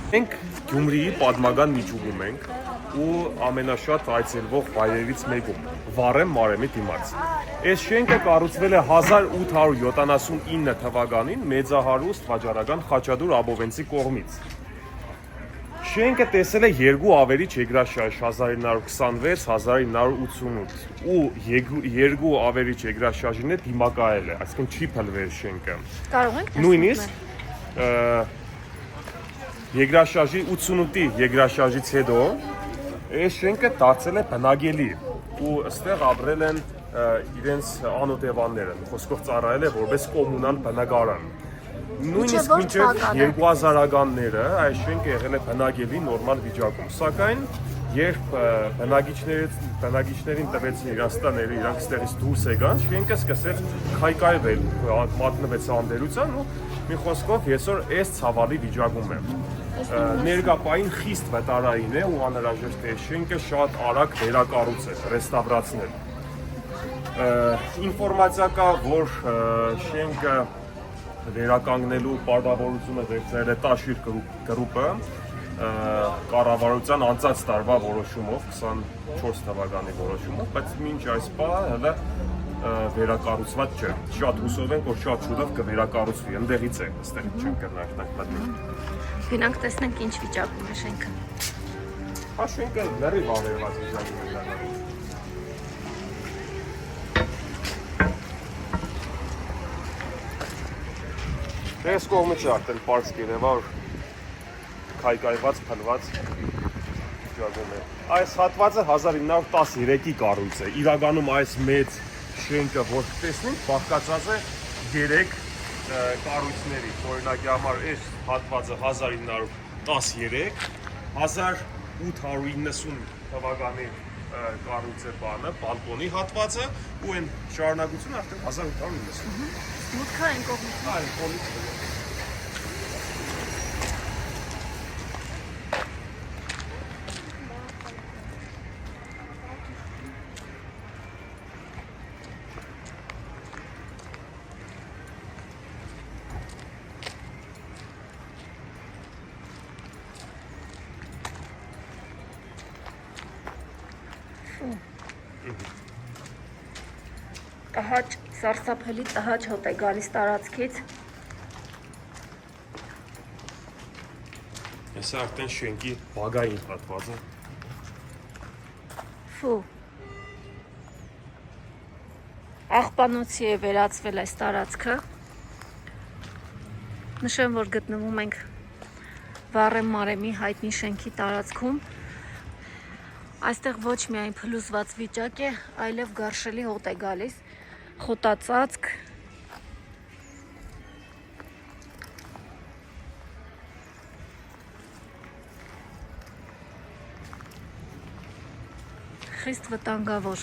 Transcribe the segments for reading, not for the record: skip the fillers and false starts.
Մենք Գյումրիի պատմական միջուկում ենք ու ամենաշատ այցելվող վայրերից մեկում Վարեմ Մարեմի դիմաց։ Այս շենքը կառուցվել է 1879 թվականին մեծահարուստ վաճառական Խաչատուր Աբովենցի կողմից։ Շենքը տեսել է երկու ավերիչ երկրաշարժ 1926-1988 ու երկու ավերիչ երկրաշարժին է դիմակայել է, այսինքն չի փլվել շենքը։ Կարող ենք Նույնիսկ Երկրաշարժի 88-ի երկրաշարժից հետո այս շենքը դարձել է բնակելի ու այստեղ ապրել են իրենց անօթևանները, խոսքով ծառայել է որպես կոմունալ բնակարան։ Նույնիսկ մինչև 2000-ականները այս շենքը եղել է բնակելի նորմալ վիճակում, սակայն երբ բնակիչներին տվեցին իրանց տները, իրանք ստեղից դուրս եկան, շենքը սկսեց քայքայվել, մատնվեց անդերության ու մի խոսքով այսօր այս ցավալի վիճակում է։ Ներկապային խիստ վտարային է ու անհրաժեշտ է շենքը շատ արագ վերակառուցել, ռեստավրացնել։ Ինֆորմացիա կա, որ շենքը վերականգնելու պարտավորությունը վերցրել է Տաշիր գրուպը կառավարության անցած տարվա որոշումով, 24 թվականի որոշումով, բայց մինչ այս պահը հələ վերակառուցված չէ։ Շատ հուսով ենք, որ շատ շուտով կվերակառուցվի, ընդեղից է, այստեղից չենք կրնարկնանք մտնել։ Գնանք տեսնենք ինչ վիճակում է շենքը։ Հա շենքը լրիվ ավերված վիճակում է դառնում։ Այս կողմից արդեն պարզ կերևա, որ քայքայված, փլված վիճակում է։ Այս հատվածը 1913-ի կառույց է։ Իրականում այս մեծ շենքը, որ տեսնենք, բաղկացած է 3 կառույցների։ Օրինակի համար այս հատվածը 1913, 1890 թվականի կառույց է բանը, բալկոնի հատվածը ու այն շարունակությունը արդեն 1890։ Մուտքը այն կողմից։ Այն կողմից։ Տհաճ, սարսափելի տհաճ հոտ է գալիս տարածքից։ Այս արդեն շենքի բագային հատվածը։ Ֆու։ Աղբանոցի է վերածվել այս տարածքը։ Նշեմ, որ գտնվում ենք Վարեմ Մարեմի հայտնի շենքի տարածքում։ Այստեղ ոչ միայն փլուզված վիճակ է, այլև գարշելի հոտ է գալիս, խոտածածկ։ Խիստ վտանգավոր։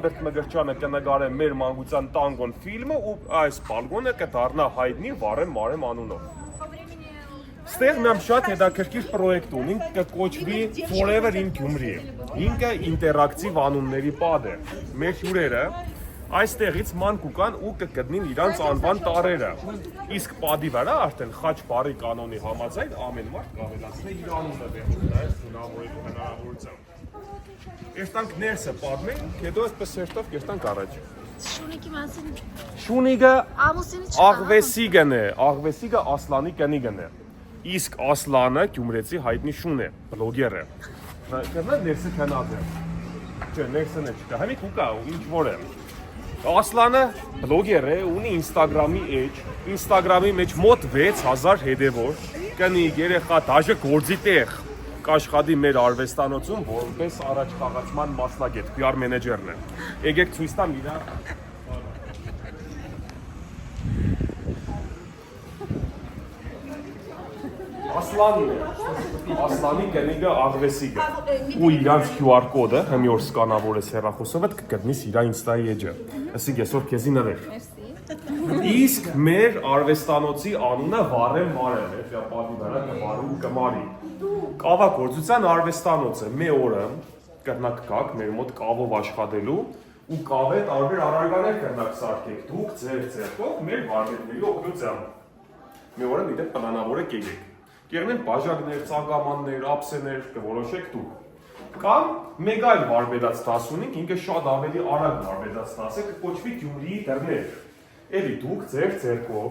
Բերտ Մգրչյանը կնկարե մեր մանկության տանգոն ֆիլմը ու այս բալկոնը կդառնա հայտնի Վարեմ Մարեմ անունով։ Ստեղ մենք շատ հետաքրքիր պրոյեկտ ունենք, կկոչվի Forever in Գյումրի։ Ինքը ինտերակտիվ անունների պատ է։ Մեր հյուրերը այստեղից ման կուկան ու կգտնին իրանց անվան տարրերը։ Իսկ պատի վրա արդեն խաչ բարի կանոնի համաձայն ամեն մարդ կավելացնի իր անունը վերջում այս հնարավորությամբ։ Երտանք ներսը պատմենք, հետո այսպես սերտով երտանք առաջ։ Շունիկի մասին։ Շունիկը Ամուսինի չկա։ Աղվեսիգն է, Աղվեսիգը Ասլանի կնիգն է։ Իսկ Ասլանը Գյումրեցի հայտնի շուն է, բլոգեր է։ Կներեք ներսը քնած է։ Չէ, ներսը չկա, հəmi կուկա, ինչ որ է։ Ասլանը բլոգեր է, ունի Instagram-ի էջ, Instagram-ի մեջ մոտ 6000 հետևոր, կնիկ, երեխա, դաժե գործի տեղ կաշխատի մեր արվեստանոցում, որպես առաջ խաղացման մասնագետ, PR մենեջերն է։ Եկեք ցույց տամ իրար։ Ասլանն է, Ասլանի կնիկը Աղվեսիգը ու իրանց QR կոդը, հմի որ սկանավորես հեռախոսով, կգտնիս իրա Insta-ի էջը։ Ասիկ այսօր քեզի նվեր։ Իսկ մեր արվեստանոցի անունը Վարեմ Մարեմ է, դա պատի վրա կվարում կմարի։ Կավագործության արվեստանոցը մի օրը կրնակ գաք մեր մոտ կավով աշխատելու ու կավե տարբեր առարկաներ կրնակ սարքեք դուք ձեր ձեռքով մեր վարպետների օգնությամբ։ Մի օրը մի դեպ պլանավորեք եկեք։ Կեղնեն բաժակներ, ծագամաններ, ափսեներ կորոշեք դուք։ Կամ մեկ այլ վարպետաց դաս ունենք, ինքը շատ ավելի արագ վարպետաց դաս է, կկոչվի Գյումրիի դռներ։ Էլի դուք ձեր ձեռքով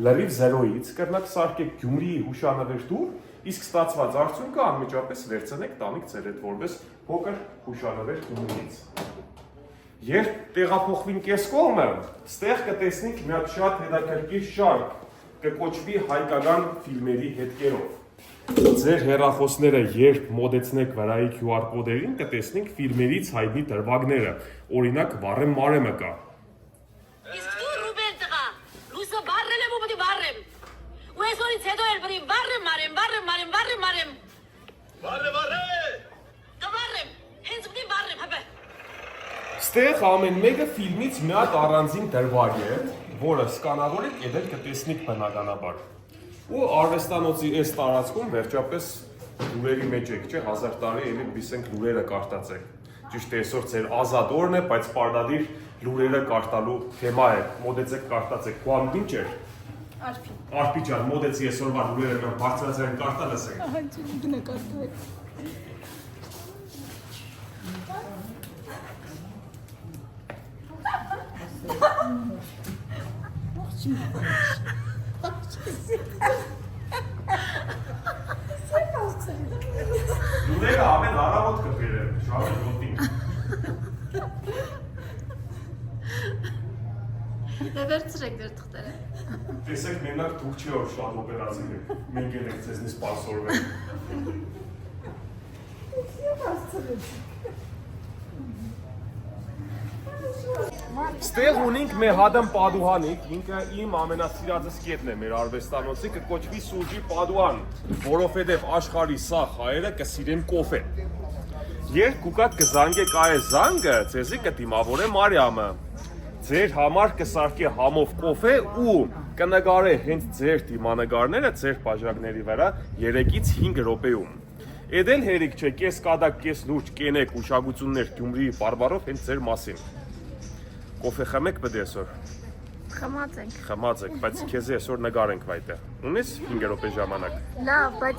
լրիվ զերոյից կրնակ սարքեք Գյումրիի հուշանվեր դուր, իսկ ստացված արդյունքը անմիջապես վերցնեք տանիք ձեր հետ որպես փոքր հուշանվեր Գյումրիից։ Երբ տեղափոխվին կես կողմը, ստեղ կտեսնենք մի հատ շատ հետաքրքիր շարք, կկոչվի հայկական ֆիլմերի հետքերով։ Ձեր հեռախոսները երբ մոդեցնեք վրայի QR կոդերին, կտեսնենք ֆիլմերից հայտնի դրվագները, օրինակ Վարեմ Մարեմը կա։ Իսկ դու Ռուբեն տղա, լույսը բարրել եմ ու պետք է վառեմ։ Ու այսօրից հետո էլ պետք է վառեմ, մարեմ, վառեմ, մարեմ, վառեմ, մարեմ։ Վառե։ Կվառեմ, հենց պետք է վառեմ, հապա։ Ստեղ ամեն մեկը ֆիլմից մի հատ առանձին դրվագ է, որը սկանավորեք եւ էլ կտեսնեք բնականաբար։ Ու արվեստանոցի այս տարածքում վերջապես լուրերի մեջ եք, չէ, 1000 տարի էլի բիսենք լուրերը կարտացեք։ Ճիշտ է, այսօր ձեր ազատ օրն է, բայց պարտադիր լուրերը կարտալու թեմա է։ Մոդեցեք կարտացեք։ Քո ինչ էր։ Արփի ջան, մոդեցի այսօրվա լուրերը մենք բարձրացրեն կարտա լսենք։ Ահա գնա կարտա։ Լուրերը ամեն առավոտ կբերեմ, շարը 7-ին։ Դե վերցրեք դեր թղթերը։ Տեսեք մենակ դուք չի որ շատ օպերացիվ եք, մենք էլ եք ձեզնի սպասորվել։ Ստեղ ունենք մեր հադամ Պադուհանիկ, ինքը իմ ամենասիրածս կետն է մեր արվեստանոցի, կկոչվի Սուրճի Պադուհան, որովհետև աշխարհի սաղ հայերը կսիրեն կոֆե։ Երբ կուկատ կզանգեք այս զանգը, ձեզի կդիմավորե Մարիամը։ Ձեր համար կսարքե համով կոֆե ու կնկարե հենց ձեր դիմանկարները ձեր բաժակների վրա 3-ից 5 րոպեում։ Էդել հերիք չէ, կես կադակ, կես լուրջ կենեք ուշագություններ Գյումրիի բարբարով հենց ձեր մասին։ Կոֆե խմեք պետք է այսօր։ Խմած ենք։ Խմած եք, բայց քեզ այսօր նկարենք վայտեղ։ Ունես 5 րոպե ժամանակ։ Լավ, բայց